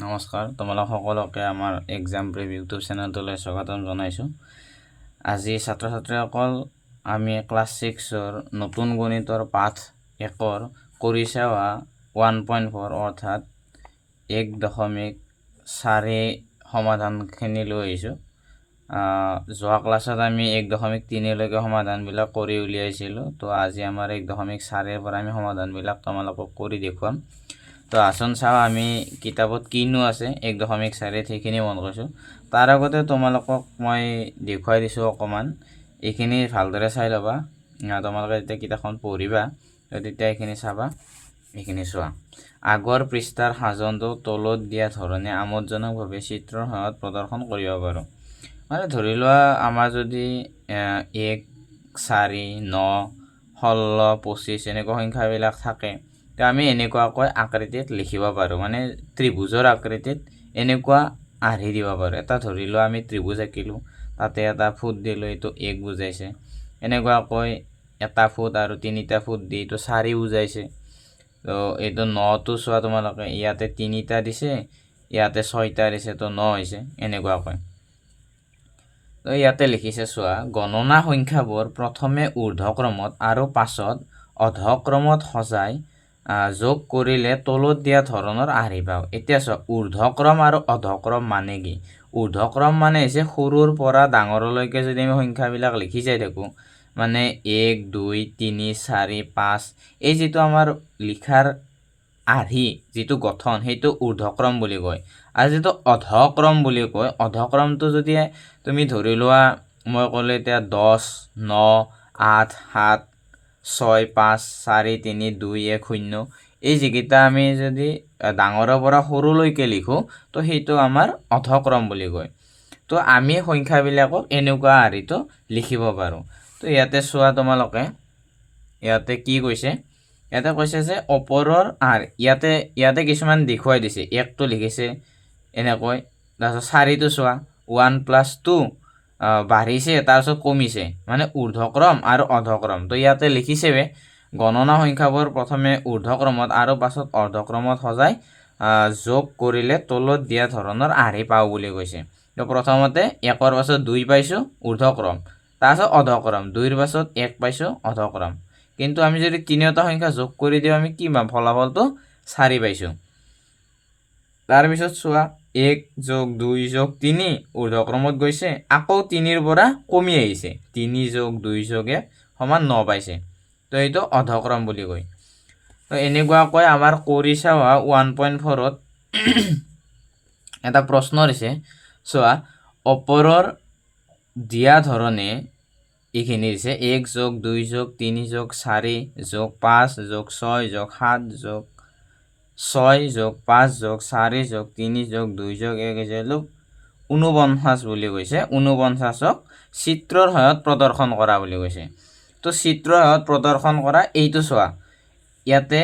নমস্কাৰ, তোমালোক সকলোকে আমাৰ এক্সাম প্ৰিভিউ ইউটিউব চেনেলটোলৈ স্বাগতম জনাইছোঁ। আজি ছাত্ৰ ছাত্ৰীসকল আমি ক্লাছ 6ৰ নতুন গণিতৰ পাঠ 1ৰ কৰি চাৱা 1.4 অৰ্থাৎ 1.4 সমাধানখিনি লৈ আহিছোঁ। যোৱা ক্লাছত আমি 1.3 লৈকে সমাধানবিলাক কৰি উলিয়াইছিলোঁ। তো আজি আমাৰ 1.4 পৰা আমি সমাধানবিলাক তোমালোকক কৰি দেখুৱাম। তো আসন চাওঁ আমি কিতাপত কিনো আছে 1.4 সেইখিনি মন কৰিছোঁ। তাৰ আগতে তোমালোকক মই দেখুৱাই দিছোঁ অকণমান, এইখিনি ভালদৰে চাই ল'বা। তোমালোকে যেতিয়া কিতাপখন পঢ়িবা তেতিয়া এইখিনি চাবা, এইখিনি চোৱা। আগৰ পৃষ্ঠাৰ সাজনটো তলত দিয়া ধৰণে আমোদজনকভাৱে চিত্ৰৰ সহায়ত প্ৰদৰ্শন কৰিব পাৰোঁ। মানে ধৰি লোৱা আমাৰ যদি 1, 4, 9, 16, 25 এনেকুৱা সংখ্যাবিলাক থাকে, তো আমি এনেকুৱাকৈ আকৃতিত লিখিব পাৰোঁ। মানে ত্ৰিভুজৰ আকৃতিত এনেকুৱা আৰ্হি দিব পাৰোঁ। এটা ধৰি লোৱা আমি ত্ৰিভুজ আঁকিলোঁ, তাতে এটা ফুট দিলোঁ, এইটো 1 বুজাইছে। এনেকুৱাকৈ এটা ফুট আৰু 3টা ফুট দি এইটো 4 বুজাইছে। তো এইটো 9টো চোৱা তোমালোকে, ইয়াতে 3টা দিছে, ইয়াতে 6টা দিছে, তো 9 হৈছে এনেকুৱাকৈ। তো ইয়াতে লিখিছে চোৱা, গণনা সংখ্যাবোৰ প্ৰথমে ঊৰ্ধ্বক্ৰমত আৰু পাছত অধক্ৰমত সজাই যোগ কৰিলে তলত দিয়া ধৰণৰ আৰ্হি পাওঁ। এতিয়া চোৱা, ঊৰ্ধ্বক্ৰম আৰু অধক্ৰম মানে কি? ঊৰ্ধ্বক্ৰম মানে হৈছে সৰুৰ পৰা ডাঙৰলৈকে যদি আমি সংখ্যাবিলাক লিখি যাই থাকোঁ, মানে 1, 2, 3, 4, 5, এই যিটো আমাৰ লিখাৰ আৰ্হি যিটো গঠন, সেইটো ঊৰ্ধ্বক্ৰম বুলি কয়। আৰু যিটো অধক্ৰম বুলি কয়, অধক্ৰমটো যদি তুমি ধৰি লোৱা, মই ক'লে এতিয়া 10, 9, 8, 7, 6, 5, 4, 3, 2, 1, 0, এই যিকেইটা আমি যদি ডাঙৰৰ পৰা সৰুলৈকে লিখোঁ, তো সেইটো আমাৰ অধক্ৰম বুলি কয়। তো আমি সংখ্যাবিলাকক এনেকুৱা আৰ্হিটো লিখিব পাৰোঁ। তো ইয়াতে চোৱা তোমালোকে, ইয়াতে কি কৈছে? ইয়াতে কৈছে যে ওপৰৰ ইয়াতে কিছুমান দেখুৱাই দিছে। 1টো লিখিছে এনেকৈ, তাৰপিছত 4টো চোৱা, 1 + 2 বাঢ়িছে, তাৰপিছত কমিছে, মানে ঊৰ্ধ্বক্ৰম আৰু অধক্ৰম। তো ইয়াতে লিখিছে গণনা সংখ্যাবোৰ প্ৰথমে ঊৰ্ধ্বক্ৰমত আৰু পাছত অৰ্ধক্ৰমত সজাই যোগ কৰিলে তলত দিয়া ধৰণৰ আৰ্হি পাওঁ বুলি কৈছে। তো প্ৰথমতে 1ৰ পাছত 2 পাইছোঁ ঊৰ্ধ্বক্ৰম, তাৰপিছত অধক্ৰম, 2ৰ পাছত 1 পাইছোঁ অধক্ৰম। কিন্তু আমি যদি 3টা সংখ্যা যোগ কৰি দিওঁ, আমি কি পাম? ফলাফলটো 4 পাইছোঁ। তাৰপিছত চোৱা, 1 + 2 + 3 ঊৰ্ধ্বক্ৰমত গৈছে, আকৌ 3ৰ পৰা কমি আহিছে, 3 + 2 + 1 = 9 পাইছে। তো এইটো অধক্ৰম বুলি কয়। তো এনেকুৱাকৈ আমাৰ কৰি চাৱা 1.4ত এটা প্ৰশ্ন দিছে। চোৱা, ওপৰৰ দিয়া ধৰণে এইখিনি দিছে 1 + 2 + 3 + 4 + 5 + 6 + 7 + 6 + 5 + 4 + 3 + 2 + 1 = 49 বুলি কৈছে। 49ক চিত্ৰৰ সহায়ত প্ৰদৰ্শন কৰা বুলি কৈছে। তো চিত্ৰৰ সহায়ত প্ৰদৰ্শন কৰা এইটো চোৱা, ইয়াতে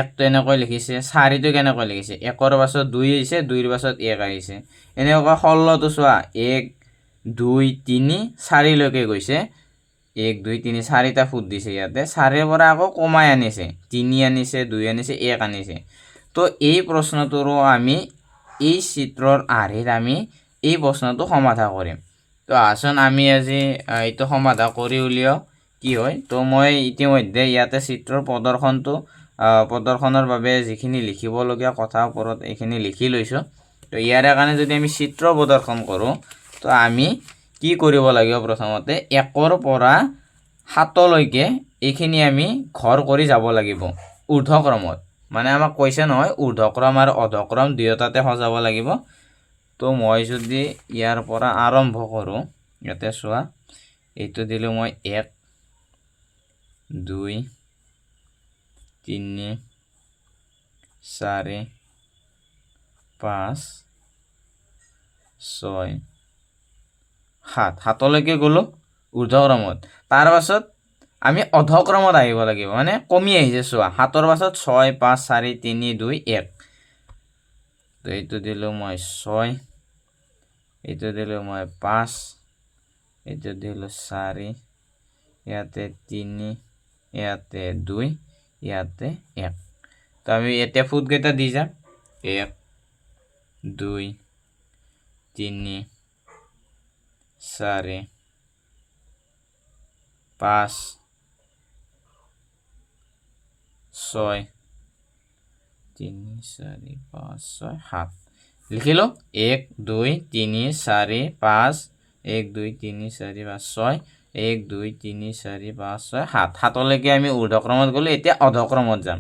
1টো এনেকৈ লিখিছে, 4টো কেনেকৈ লিখিছে, 1ৰ পাছত 2 আহিছে, 2ৰ পাছত 1 আহিছে। এনেকুৱা 16টো চোৱা, 1, 2, 3, 4লৈকে গৈছে, 1, 2, 3, 4টা ফুট দিছে। ইয়াতে 4ৰ পৰা আকৌ কমাই আনিছে, 3 আনিছে, 2 আনিছে, 1 আনিছে। তো এই প্ৰশ্নটোৰো আমি এই চিত্ৰৰ আৰ্হিত আমি এই প্ৰশ্নটো সমাধান কৰিম। তো আচোন আমি আজি এইটো সমাধান কৰি উলিয়াওঁ কি হয়। তো মই ইতিমধ্যে ইয়াতে চিত্ৰৰ প্ৰদৰ্শনৰ বাবে যিখিনি লিখিবলগীয়া কথা ওপৰত এইখিনি লিখি লৈছোঁ। তো ইয়াৰে কাৰণে যদি আমি চিত্ৰ প্ৰদৰ্শন কৰোঁ, তো আমি কি কৰিব লাগিব? প্ৰথমতে 1ৰ পৰা 7লৈকে এইখিনি আমি ঘৰ কৰি যাব লাগিব ঊৰ্ধ্বক্ৰমত। মানে আমাক কৈছে নহয়, ঊৰ্ধ্বক্ৰম আৰু অধক্ৰম দুয়োটাতে সজাব লাগিব। তো মই যদি ইয়াৰ পৰা আৰম্ভ কৰোঁ, ইয়াতে চোৱা, এইটো দিলোঁ মই 1, 2, 3, 4, 5, 6, 7, 7লৈকে গ'লোঁ ঊৰ্ধ্বক্ৰমত। তাৰ পাছত আমি অধক্ৰমত আহিব লাগিব, মানে কমি আহিছে। চোৱা, 7ৰ পাছত 6, 5, 4, 3, 2, 1। তো এইটো দিলোঁ মই 6, এইটো দিলোঁ মই 5, এইটো দিলোঁ 4, ইয়াতে 3, ইয়াতে 2, ইয়াতে 1। তো আমি এতিয়া ফুটকেইটা দি যাম, 1, 2 3 4 5 6 3 4 5 6 7 লিখিলো 1 2 3 4 5 1 2 3 4 5 6 1 2 3 4 5 6 7 7লৈকে আমি ঊৰ্ধ্বক্ৰমত গ'লো এতিয়া অধক্ৰমত যাম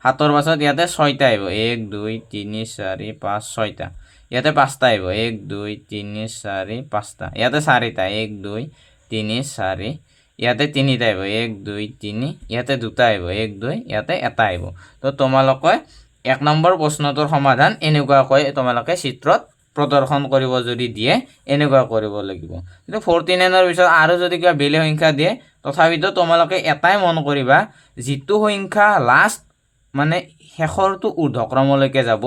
7ৰ পাছত ইয়াতে 6টা আহিব 1 2 3 4 5 6টা ইয়াতে 5টা আহিব 1 2 3 4 5টা ইয়াতে 4টা 1 2 3 4 ইয়াতে 3টা আহিব 1 2 3 ইয়াতে 2টা আহিব 1 2 ইয়াতে এটা আহিব তো তোমালোকে 1 নম্বৰ প্ৰশ্নটোৰ সমাধান এনেকুৱাকৈ তোমালোকে চিত্ৰত প্ৰদৰ্শন কৰিব যদি দিয়ে এনেকুৱা কৰিব লাগিব কিন্তু 49 ৰ পিছত আৰু যদি কিবা বেলেগ সংখ্যা দিয়ে তথাপিতো তোমালোকে এটাই মন কৰিবা যিটো সংখ্যা লাষ্ট মানে শেষৰটো ঊৰ্ধ্বক্ৰমলৈকে যাব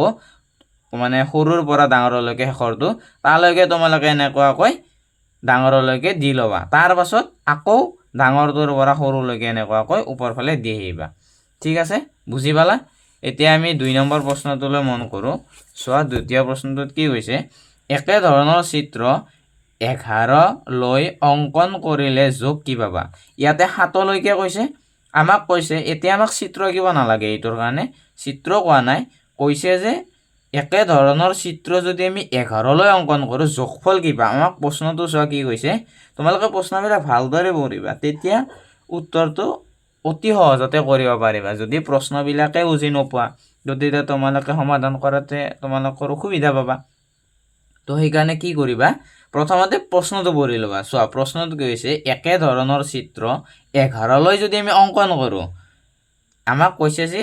মানে সৰুৰ পৰা ডাঙৰলৈকে শেষৰটো তালৈকে তোমালোকে এনেকুৱাকৈ ডাঙৰলৈকে দি ল'বা তাৰ পাছত আকৌ ডাঙৰটোৰ পৰা সৰুলৈকে এনেকুৱাকৈ ওপৰ ফালে দি আহিবা ঠিক আছে বুজি পালা এতিয়া আমি 2 নম্বৰ প্ৰশ্নটোলৈ মন কৰোঁ চোৱা দ্বিতীয় প্ৰশ্নটোত কি হৈছে একে ধৰণৰ চিত্ৰ 11 লৈ অংকন কৰিলে যোগ কি পাবা ইয়াতে 7 লৈকে কৈছে আমাক কৈছে এতিয়া আমাক চিত্ৰ কিবা নালাগে এইটোৰ কাৰণে চিত্ৰ কোৱা নাই কৈছে যে একে ধৰণৰ চিত্ৰ যদি আমি 11 লৈ অংকন কৰোঁ যোগফল কি পাম আমাক প্ৰশ্নটো চোৱা কি কৈছে তোমালোকে প্ৰশ্নবিলাক ভালদৰে পঢ়িবা তেতিয়া উত্তৰটো অতি সহজতে কৰিব পাৰিবা যদি প্ৰশ্নবিলাকে বুজি নোপোৱা তেতিয়া তোমালোকে সমাধান কৰাতে তোমালোকৰ অসুবিধা পাবা তো সেইকাৰণে কি কৰিবা প্ৰথমতে প্ৰশ্নটো পঢ়ি ল'বা চোৱা প্ৰশ্নটো কি হৈছে একে ধৰণৰ চিত্ৰ 11 লৈ যদি আমি অংকন কৰোঁ আমাক কৈছে যে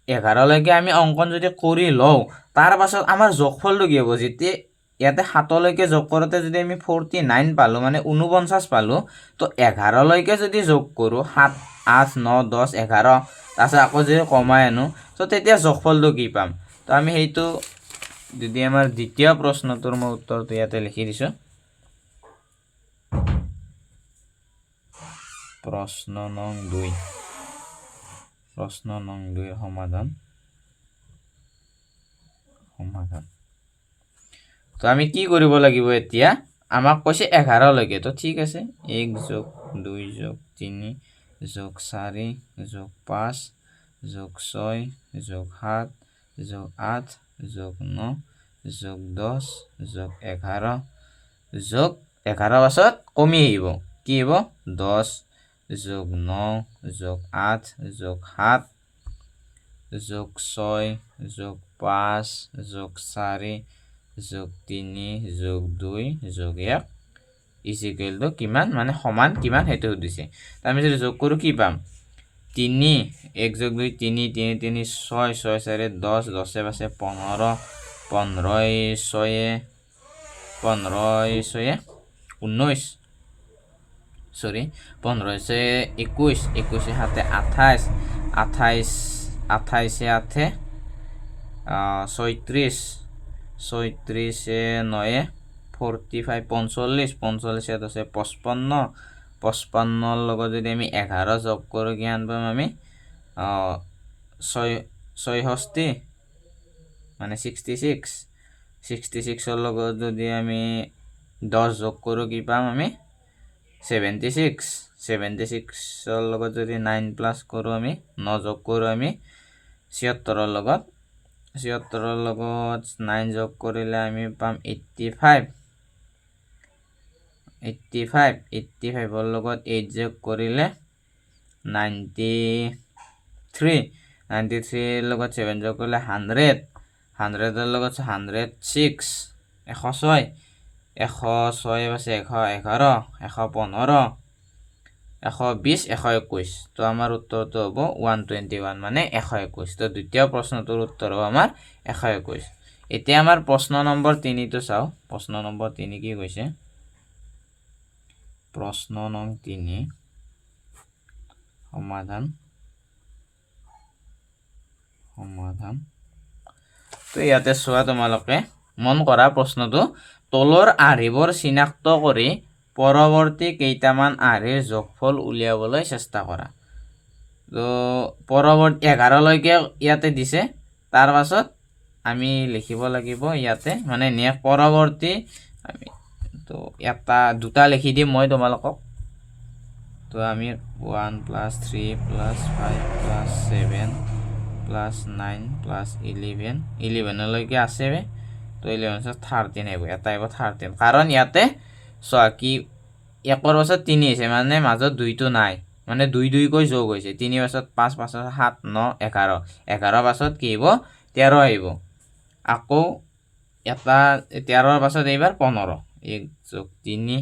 11 লৈকে আমি অংকন যদি কৰি লওঁ তাৰ পাছত আমাৰ যোগফলটো কি হ'ব যেতিয়া ইয়াতে 7 লৈকে যোগ কৰোঁতে যদি আমি 49 পালোঁ মানে 49 পালোঁ তো 11 লৈকে যদি যোগ কৰোঁ 7 8 9 10 11 তাৰপিছত আকৌ যদি কমাই আনো তো তেতিয়া যোগফলটো কি পাম তো আমি সেইটো যদি আমাৰ দ্বিতীয় প্ৰশ্নটোৰ মই উত্তৰটো ইয়াতে লিখি দিছোঁ প্ৰশ্ন নং 2 সমাধান তো আমি কি কৰিব লাগিব এতিয়া আমাক কৈছে 11 লৈকে তো ঠিক আছে 1 যোগ 2 যোগ 3 যোগ 4 যোগ 5 যোগ 6 যোগ 7 যোগ 8 যোগ 9 যোগ 10 যোগ 11 যোগ 11 পাছত কমি আহিব কি হ'ব 10 যোগ 9 যোগ 8 যোগ 7 যোগ 6 যোগ 5 যোগ 4 যোগ 3 যোগ 2 যোগ 1 ইজিকেল টু কিমান মানে সমান কিমান সেইটো সুধিছে আমি যদি যোগ কৰোঁ কি পাম 3 1 যোগ 2 3 3 3 6 6 4 10 10 পাছে 15 15 6 19 সরি 15 से 21 21 हाथे 28 28 28 से हाथे 36 36 से 9 45 45 45 से 10 55 55 লগত যদি আমি 11 যোগ কৰোঁ কিমান পাম আমি 66 মানে 66 66 লগত যদি আমি 10 যোগ কৰোঁ কি পাম আমি 76 76 লগত যদি 9 প্লাস কৰোঁ আমি 9 যোগ কৰোঁ আমি 76 লগত 76 লগত 9 যোগ কৰিলে আমি পাম 85 85 লগত 8 যোগ কৰিলে 93 93 লগত 7 যোগ কৰিলে 100 100 লগত 106 106 106 আছে 111 115 120 121 তো আমাৰ উত্তৰটো হ'ব 121 মানে 121 তো দ্বিতীয় প্ৰশ্নটোৰ উত্তৰ হ'ব আমাৰ 121 এতিয়া আমাৰ প্ৰশ্ন নম্বৰ 3 টো চাও প্ৰশ্ন নম্বৰ 3 কি কৈছে প্ৰশ্ন নং 3 সমাধান তো ইয়াতে চোৱা তোমালোকে মন কৰা প্ৰশ্নটো তলৰ আৰ্হিবোৰ চিনাক্ত কৰি পৰৱৰ্তী কেইটামান আৰ্হিৰ যোগফল উলিয়াবলৈ চেষ্টা কৰা তো পৰৱৰ্তী 11 লৈকে ইয়াতে দিছে তাৰ পাছত আমি লিখিব লাগিব ইয়াতে মানে নেক্সট পৰৱৰ্তী আমি তো এটা দুটা লিখি দিম মই তোমালোকক তো আমি 1 + 3 + 5 + 7 + 9 + 11 লৈকে আছে তো 11 13 আহিব এটা আহিব 13 কাৰণ ইয়াতে চোৱা কি 1ৰ পাছত 3 আছে মানে মাজত 2টো নাই মানে 2 কৈ যোগ হৈছে 3 পাছত 5 পাছত 7 9 11 11 পাছত কি আহিব 13 আহিব আকৌ এটা 13ৰ পাছত এইবাৰ 15 1 + 3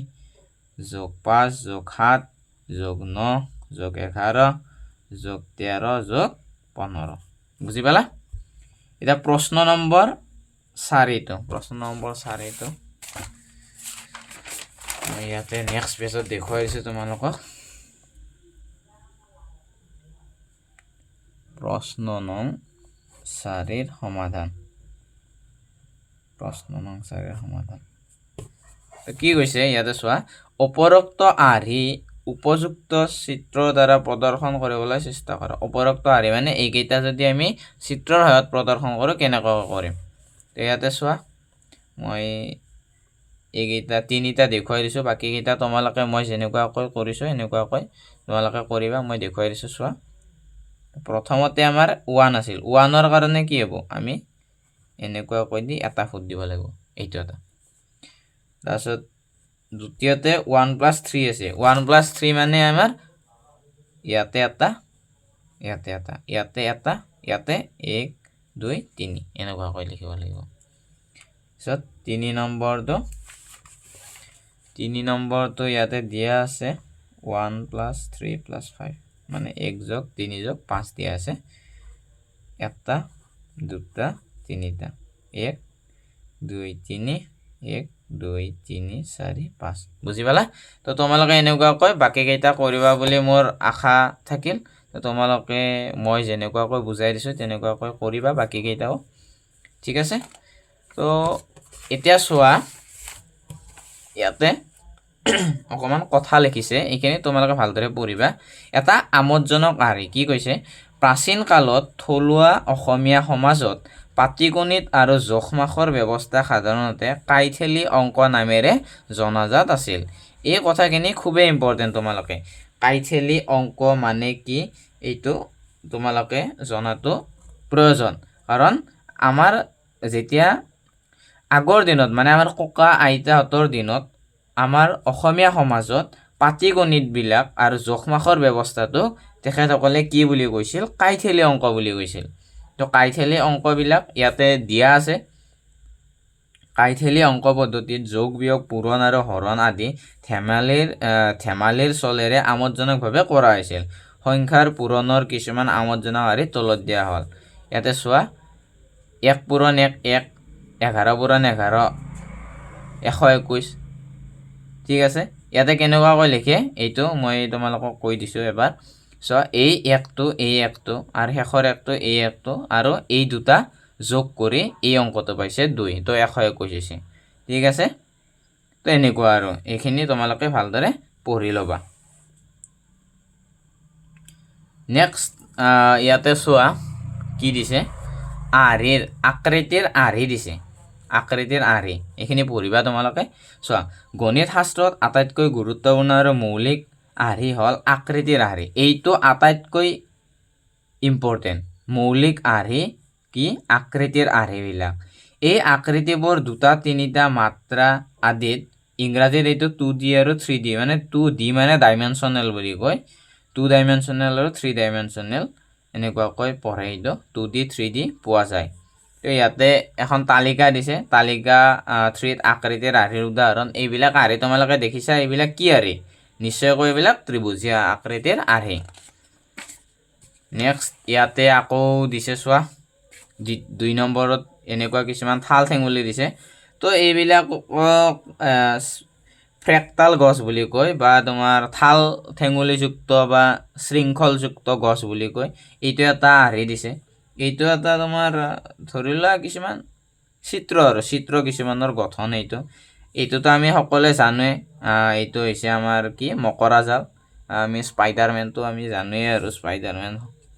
+ 5 + 7 + 9 + 11 + 13 + 15 বুজি পালা এটা প্ৰশ্ন নম্বৰ 4 প্ৰশ্ন নম্বৰ 4 মই ইয়াতে নেক্সট পেজত দেখুৱাই দিছোঁ তোমালোকক প্ৰশ্ন নং 4 সমাধান প্ৰশ্ন নং 4 সমাধান কি কৈছে ইয়াতে চোৱা উপৰোক্ত আৰ্হি উপযুক্ত চিত্ৰৰ দ্বাৰা প্ৰদৰ্শন কৰিবলৈ চেষ্টা কৰা উপৰোক্ত আৰ্হি মানে এইকেইটা যদি আমি চিত্ৰৰ সহায়ত প্ৰদৰ্শন কৰোঁ কেনেকৈ কৰিম তো ইয়াতে চোৱা মই এইকেইটা তিনিটা দেখুৱাই দিছোঁ বাকীকেইটা তোমালোকে মই যেনেকুৱাকৈ কৰিছোঁ এনেকুৱাকৈ তোমালোকে কৰিবা মই দেখুৱাই দিছোঁ চোৱা প্ৰথমতে আমাৰ 1 আছিল 1ৰ কাৰণে কি হ'ব আমি এনেকুৱাকৈ দি এটা ফুট দিব লাগিব এইটো এটা তাৰপিছত দ্বিতীয়তে 1 + 3 আছে 1 + 3 মানে আমাৰ ইয়াতে এটা ইয়াতে এটা ইয়াতে এটা ইয়াতে 1 2 3 এনেকুৱাকৈ লিখিব লাগিব তাৰপিছত 3 নম্বৰটো ইয়াতে দিয়া আছে 1 + 3 + 5 মানে 1 + 3 + 5 দিয়া আছে এটা দুটা তিনিটা 1 2 3 1 2 3 4 5 বুজি পালা তো তোমালোকে এনেকুৱাকৈ বাকীকেইটা কৰিবা বুলি মোৰ আশা থাকিল তো তোমালোকে মই যেনেকুৱাকৈ বুজাই দিছোঁ তেনেকুৱাকৈ কৰিবা বাকীকেইটাও ঠিক আছে তো এতিয়া চোৱা ইয়াতে অকণমান কথা লিখিছে এইখিনি তোমালোকে ভালদৰে পঢ়িবা এটা আমোদজনক আৰ্হি কি কৈছে প্ৰাচীন কালত থলুৱা অসমীয়া সমাজত পাটিগণিত আৰু জোখ-মাখৰ ব্যৱস্থা সাধাৰণতে কাইথেলি অংক নামেৰে জনাজাত আছিল এই কথাখিনি খুবেই ইম্পৰ্টেণ্ট তোমালোকে কাইথেলি অংক মানে কি এইটো তোমালোকে জনাটো প্ৰয়োজন কাৰণ আমাৰ যেতিয়া আগৰ দিনত মানে আমাৰ ককা আইতাহঁতৰ দিনত আমাৰ অসমীয়া সমাজত পাটিগণিতবিলাক আৰু জোখ-মাখৰ ব্যৱস্থাটো তেখেতসকলে কি বুলি কৈছিল কাইথেলি অংক বুলি কৈছিল তো কাইথেলি অংকবিলাক ইয়াতে দিয়া আছে কাইথেলি অংক পদ্ধতিত যোগ বিয়োগ পূৰণ আৰু হৰণ আদি ধেমালিৰ চলেৰে আমোদজনকভাৱে কৰা হৈছিল সংখ্যাৰ পূৰণৰ কিছুমান আমোদজনক আৰ্হি তলত দিয়া হ'ল ইয়াতে চোৱা 1 পূৰণ 1 1 11 পূৰণ 11 121 ঠিক আছে ইয়াতে কেনেকুৱাকৈ লিখে এইটো মই তোমালোকক কৈ দিছোঁ এবাৰ চ' এই 1টো এই 1টো আৰু শেষৰ 1টো এই 1টো আৰু এই দুটা যোগ কৰি এই অংকটো পাইছে 2 তো 121 হৈছে ঠিক আছে তো এনেকুৱা আৰু এইখিনি তোমালোকে ভালদৰে পঢ়ি ল'বা নেক্সট ইয়াতে চোৱা কি দিছে আকৃতিৰ আৰ্হি দিছে আকৃতিৰ আৰ্হি এইখিনি পঢ়িবা তোমালোকে চোৱা গণিত শাস্ত্ৰত আটাইতকৈ গুৰুত্বপূৰ্ণ আৰু মৌলিক আৰ্হি হ'ল আকৃতিৰ আৰ্হি এইটো আটাইতকৈ ইম্পৰ্টেণ্ট মৌলিক আৰ্হি কি আকৃতিৰ আৰ্হিবিলাক এই আকৃতিবোৰ দুটা তিনিটা মাত্ৰা আদিত ইংৰাজীত এইটো 2D আৰু 3D মানে 2D মানে ডাইমেনশ্যনেল বুলি কয় 2 ডাইমেনশ্যনেল আৰু 3 ডাইমেনশ্যনেল এনেকুৱাকৈ পঢ়ে এইটো 2D 3D পোৱা যায় তো ইয়াতে এখন তালিকা দিছে তালিকা 3 আকৃতিৰ আৰ্হিৰ উদাহৰণ এইবিলাক আৰ্হি তোমালোকে দেখিছা এইবিলাক কি আৰ্হি নিশ্চয়কৈ এইবিলাক ত্ৰিভুজীয় আকৃতিৰ আৰ্হি নেক্সট ইয়াতে আকৌ দিছে চোৱা 2 নম্বৰত এনেকুৱা কিছুমান ঠাল ঠেঙুলি দিছে তো এইবিলাক ফ্ৰেক্টাল গছ বুলি কয় বা তোমাৰ ঠাল ঠেঙুলিযুক্ত বা শৃংখলযুক্ত গছ বুলি কয় এইটো এটা আৰ্হি দিছে এইটো এটা তোমাৰ ধৰি লোৱা কিছুমান চিত্ৰ কিছুমানৰ গঠন এইটোতো আমি সকলোৱে জানোৱে এইটো হৈছে আমাৰ কি মকৰা জাল আমি স্পাইডাৰমেনটো আমি জানোৱে আৰু স্পাইডাৰমেন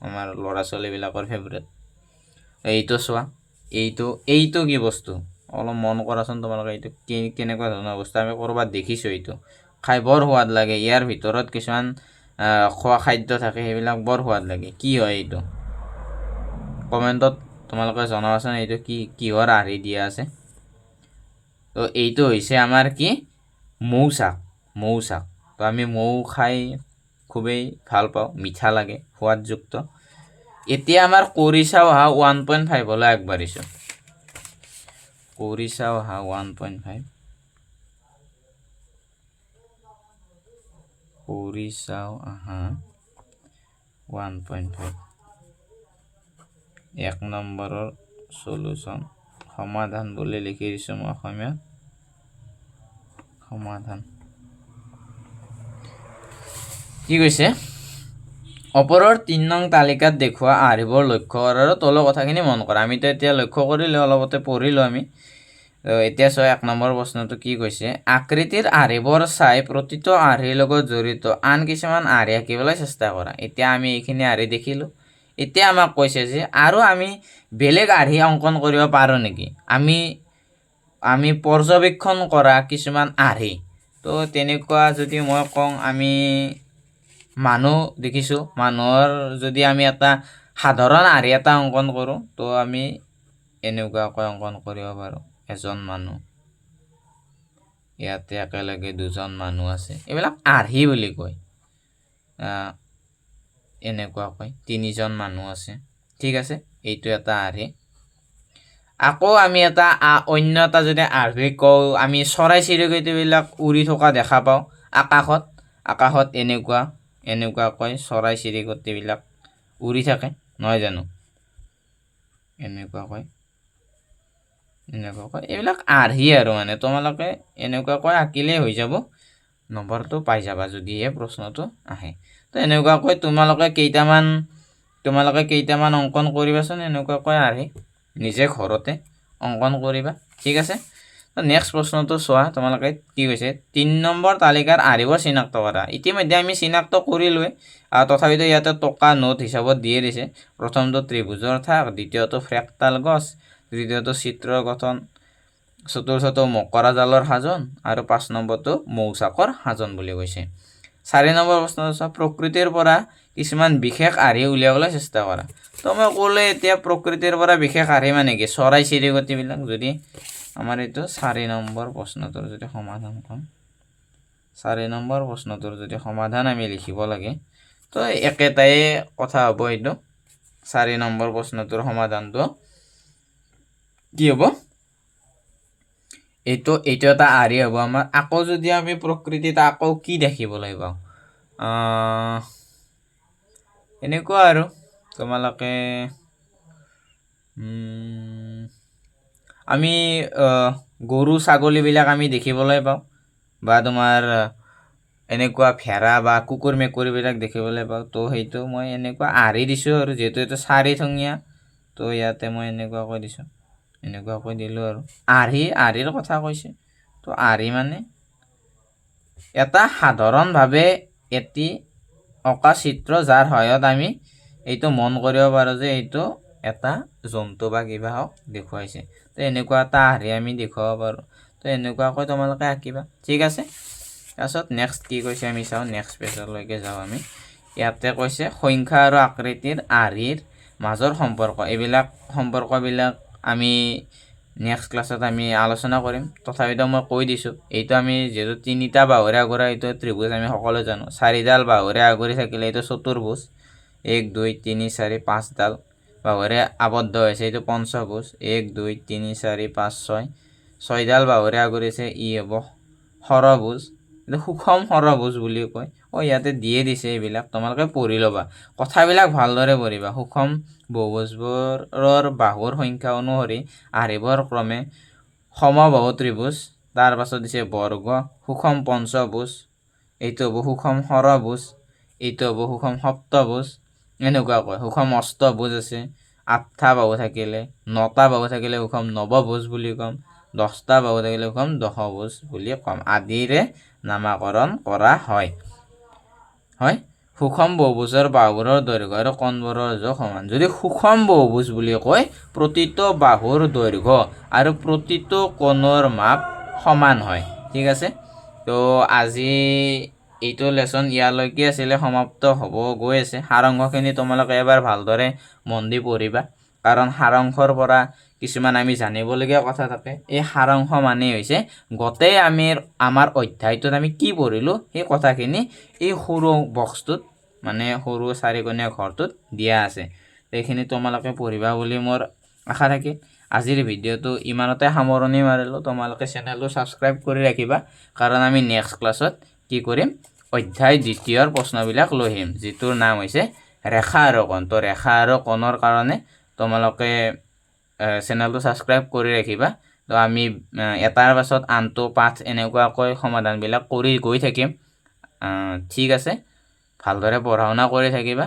আমাৰ ল'ৰা ছোৱালীবিলাকৰ ফেভৰেট এইটো চোৱা এইটো কি বস্তু অলপ মন কৰাচোন তোমালোকে। এইটো কেনেকুৱা ধৰণৰ বস্তু? আমি ক'ৰবাত দেখিছোঁ। এইটো খাই বৰ সোৱাদ লাগে। ইয়াৰ ভিতৰত কিছুমান খোৱা খাদ্য থাকে, সেইবিলাক বৰ সোৱাদ লাগে। কি হয় এইটো? কমেণ্টত তোমালোকে জনাবাচোন এইটো কিহৰ আৰ্হি দিয়া আছে। তো এইটো হৈছে আমাৰ কি? মৌচাক। তো আমি মৌ খাই খুবেই ভাল পাওঁ, মিঠা লাগে, সোৱাদযুক্ত। এতিয়া আমাৰ কৰিছা অহা 1.5 আগবাঢ়িছোঁ। কৰিছা অহা 1.5, কৰিছা অহা 1.5 1 নম্বৰৰ সলিউশ্যন সমাধান বুলি লিখি দিছোঁ মই অসমীয়াত। সমাধান কি কৈছে? ওপৰৰ 3 নং তালিকাত দেখুওৱা আৰ্হিবোৰ লক্ষ্য কৰা আৰু তলৰ কথাখিনি মন কৰা। আমিতো এতিয়া লক্ষ্য কৰিলোঁ, অলপতে পঢ়িলোঁ আমি। এতিয়া চোৱা 1 নম্বৰ প্ৰশ্নটো কি কৈছে? আকৃতিৰ আৰ্হিবোৰ চাই প্ৰতিটো আৰ্হিৰ লগত জড়িত আন কিছুমান আৰ্হি আঁকিবলৈ চেষ্টা কৰা। এতিয়া আমি এইখিনি আৰ্হি দেখিলোঁ। এতিয়া আমাক কৈছে যে আৰু আমি বেলেগ আৰ্হি অংকন কৰিব পাৰোঁ নেকি? আমি পৰ্যবেক্ষণ কৰা কিছুমান আৰ্হি। তো তেনেকুৱা যদি মই কওঁ, আমি মানুহ দেখিছোঁ। মানুহৰ যদি আমি এটা সাধাৰণ আৰ্হি এটা অংকন কৰোঁ, তো আমি এনেকুৱাকৈ অংকন কৰিব পাৰোঁ। এজন মানুহ, ইয়াতে একেলগে 2জন মানুহ আছে, এইবিলাক আৰ্হি বুলি কয়। এনেকুৱাকৈ 3জন মানুহ আছে, ঠিক আছে, এইটো এটা আৰ্হি। আকৌ আমি অন্য এটা যদি আৰ্হি কওঁ, আমি চৰাই চিৰিকটিবিলাক উৰি থকা দেখা পাওঁ আকাশত এনেকুৱাকৈ চৰাই চিৰিকটিবিলাক উৰি থাকে, নহয় জানো? এনেকুৱাকৈ এইবিলাক আৰ্হি আৰু মানে তোমালোকে এনেকুৱাকৈ আঁকিলেই হৈ যাব, নম্বৰটো পাই যাবা যদিহে প্ৰশ্নটো আহে। তো এনেকুৱাকৈ তোমালোকে কেইটামান অংকন কৰিবাচোন, এনেকুৱাকৈ আৰ্হি নিজে ঘৰতে অংকন কৰিবা, ঠিক আছে। তো নেক্সট প্ৰশ্নটো চোৱা তোমালোকে কি কৈছে? 3 নম্বৰ তালিকাৰ আৰ্হিবোৰ চিনাক্ত কৰা। ইতিমধ্যে আমি চিনাক্ত কৰিলোৱে, তথাপিতো ইয়াতে টকা নোট হিচাপত দিয়ে দিছে। প্ৰথমটো ত্ৰিভুজৰ থাক, দ্বিতীয়টো ফ্ৰেক্টাল গছ, তৃতীয়টো চিত্ৰৰ গঠন, চতুৰ্থটো মকৰা জালৰ সাজন আৰু 5 নম্বৰটো মৌচাকৰ সাজন বুলি কৈছে। 4 নম্বৰ প্ৰশ্নটো চোৱা, প্ৰকৃতিৰ পৰা কিছুমান বিশেষ আৰ্হি উলিয়াবলৈ চেষ্টা কৰা। তো মই ক'লে এতিয়া প্ৰকৃতিৰ পৰা বিশেষ আৰ্হি মানে কি? চৰাই চিৰিকটিবিলাক। যদি আমাৰ এইটো 4 নম্বৰ প্ৰশ্নটোৰ যদি সমাধান কওঁ, 4 নম্বৰ প্ৰশ্নটোৰ যদি সমাধান আমি লিখিব লাগে, তো একেটাই কথা হ'ব। এইটো 4 নম্বৰ প্ৰশ্নটোৰ সমাধানটো কি হ'ব? এইটো এটা আৰ্হি হ'ব আমাৰ। আকৌ যদি আমি প্ৰকৃতিত আকৌ কি দেখিবলৈ পাওঁ, এনেকুৱা আৰু তোমালোকে আমি গৰু ছাগলীবিলাক আমি দেখিবলৈ পাওঁ, বা তোমাৰ এনেকুৱা ভেড়া বা কুকুৰ মেকুৰীবিলাক দেখিবলৈ পাওঁ। তো সেইটো মই এনেকুৱা আৰ্হি দিছোঁ আৰু যিহেতু এইটো 4 ঠেঙীয়া, তো ইয়াতে মই এনেকুৱাকৈ দিছোঁ, এনেকুৱাকৈ দিলোঁ আৰু আৰ্হিৰ কথা কৈছে। তো আৰ্হি মানে এটা সাধাৰণভাৱে এটি অঁকা চিত্ৰ, যাৰ সহায়ত আমি এইটো মন কৰিব পাৰোঁ যে এইটো এটা জন্তু বা কিবা হওক দেখুৱাইছে। তো এনেকুৱা এটা আৰ্হি আমি দেখুৱাব পাৰোঁ। তো এনেকুৱাকৈ তোমালোকে আঁকিবা, ঠিক আছে। তাৰপিছত নেক্সট কি কৈছে আমি চাওঁ, নেক্সট পেজলৈকে যাওঁ আমি। ইয়াতে কৈছে সংখ্যা আৰু আকৃতিৰ আৰ্হিৰ মাজৰ সম্পৰ্ক। এইবিলাক সম্পৰ্কবিলাক আমি নেক্সট ক্লাছত আমি আলোচনা কৰিম। তথাপিতো মই কৈ দিছোঁ, এইটো আমি যিহেতু 3টা বাহুৰে আগুৰা এইটো ত্ৰিভুজ আমি সকলোৱে জানো। 4ডাল বাহুৰে আগুৰি থাকিলে এইটো চতুৰ্ভুজ। 1 2 3 4 5ডাল বাহুৰে আবদ্ধ হৈছে, এইটো পঞ্চভুজ। 1 2 3 4 5 6 6ডাল বাহুৰে আগুৰিছে, ই হ'ব ষড়ভুজ। এইটো সুষম ষড়ভুজ বুলি কয়। ইয়াতে দিয়ে দিছে, এইবিলাক তোমালোকে পঢ়ি ল'বা, কথাবিলাক ভালদৰে পঢ়িবা। সুষম বহুভুজবোৰৰ বাহুৰ সংখ্যা অনুসৰি আৰ্হিবোৰ ক্ৰমে সমবাহু ত্ৰিভুজ, তাৰ পাছত দিছে বৰ্গ, সুষম পঞ্চভুজ, এইটো হ'ব সুষম ষড়ভুজ, এইটো হ'ব সুষম সপ্তভুজ, এনেকুৱাকৈ সুষম অষ্টভুজ আছে। 8টা বাহু থাকিলে, 9টা বাহু থাকিলে সুষম নৱভুজ বুলি ক'ম, 10টা বাহু থাকিলে সুষম দশভুজ বুলি ক'ম, আদিৰে নামাকৰণ কৰা হয়। সুষম বহুভুজৰ বাহুবোৰৰ দৈৰ্ঘ্য আৰু কোণবোৰৰ জোখ সমান। যদি সুষম বহুভুজ বুলি কয় প্ৰতিটো বাহুৰ দৈৰ্ঘ্য আৰু প্ৰতিটো কোণৰ মাপ সমান হয়। ঠিক আছে, তো আজি এইটো লেচন ইয়ালৈকে আছিলে, সমাপ্ত হ'ব গৈ আছে। সাৰাংশখিনি তোমালোকে এবাৰ ভালদৰে মন দি পঢ়িবা, কাৰণ সাৰাংশৰ পৰা কিছুমান আমি জানিবলগীয়া কথা থাকে। এই সাৰাংশ মানেই হৈছে গোটেই আমাৰ অধ্যায়টোত আমি কি পঢ়িলোঁ সেই কথাখিনি এই সৰু বক্সটোত, মানে সৰু চাৰিকোণীয়া ঘৰটোত দিয়া আছে। এইখিনি তোমালোকে পঢ়িবা বুলি মোৰ আশা থাকিল। আজিৰ ভিডিঅ'টো ইমানতে সামৰণি মাৰিলোঁ। তোমালোকে চেনেলটো ছাবস্ক্ৰাইব কৰি ৰাখিবা, কাৰণ আমি নেক্সট ক্লাছত কি কৰিম, অধ্যায় 2ৰ প্ৰশ্নবিলাক লৈ আহিম, যিটোৰ নাম হৈছে ৰেখা আৰু কোণ। তো ৰেখা আৰু কোণৰ কাৰণে তোমালোকে চেনেলটো ছাবস্ক্ৰাইব কৰি ৰাখিবা। তো আমি এটাৰ পাছত আনটো পাঠ এনেকুৱাকৈ সমাধানবিলাক কৰি গৈ থাকিম। ঠিক আছে, ভালদৰে পঢ়া শুনা কৰি থাকিবা।